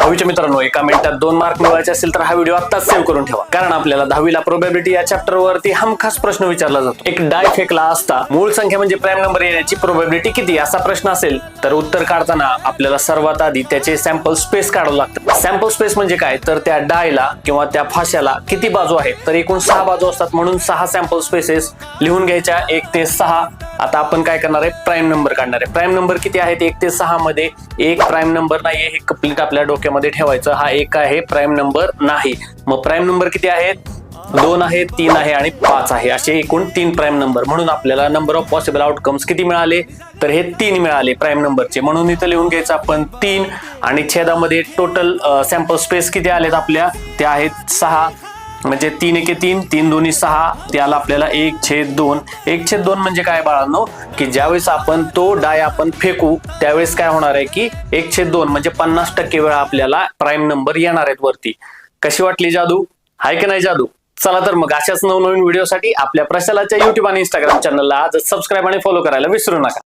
दहावीच्या मित्रांनो, एका मिनिटात 2 मार्क मिळवायचे असेल तर हा व्हिडिओ आत्ताच सेव्ह करून ठेवा, कारण आपल्याला 10वीला प्रोबॅबिलिटी या चॅप्टर वरती हमखास प्रश्न विचारला जातो. एक डाय फेकला असता मूळ संख्या म्हणजे प्राईम नंबर येण्याची प्रोबॅबिलिटी किती असा प्रश्न असेल तर उत्तर काढताना आपल्याला सर्वात आधी त्याचे सॅम्पल स्पेस काढावं लागतं. सॅम्पल स्पेस म्हणजे काय, तर त्या डायला किंवा त्या फाश्याला किती बाजू आहेत, तर एकूण 6 बाजू असतात, म्हणून 6 सॅम्पल स्पेसेस लिहून घ्यायच्या 1 ते 6. आता आपण काय करणार आहे, प्राईम नंबर काढणार आहे. प्राईम नंबर किती आहेत 1 ते 6 मध्ये एक प्राईम नंबर नाहीये, हे कंप्लीट आपल्या डोक्यामध्ये ठेवायचं. हा एक आहे प्राईम नंबर नाही. मग प्राईम नंबर किती आहेत, 2 आहे, 3 आहे आणि 5 आहे, असे एकूण 3 प्राईम नंबर. म्हणून आपल्याला नंबर ऑफ पॉसिबल आउटकम्स किती मिळाले, तर हे 3 मिळाले प्राईम नंबरचे. म्हणून इथं लिहून घ्यायचं आपण 3 आणि छेदामध्ये टोटल सॅम्पल स्पेस किती आलेत आपल्या, ते आहेत 6. म्हणजे 3 एके 3, 3 दोन्ही 6, त्याला आपल्याला 1/2. 1/2 म्हणजे काय बाळांनो, की ज्यावेळेस आपण तो डाय आपण फेकू त्यावेळेस काय होणार आहे की 1/2 म्हणजे 50% वेळा आपल्याला प्राईम नंबर येणार आहेत वरती. कशी वाटली जादू, हाय की नाही जादू? चला तर मग अशाच नवनवीन व्हिडिओसाठी आपल्या प्रशालाच्या YouTube आणि Instagram चॅनलला आजच सबस्क्राईब आणि फॉलो करायला विसरू नका.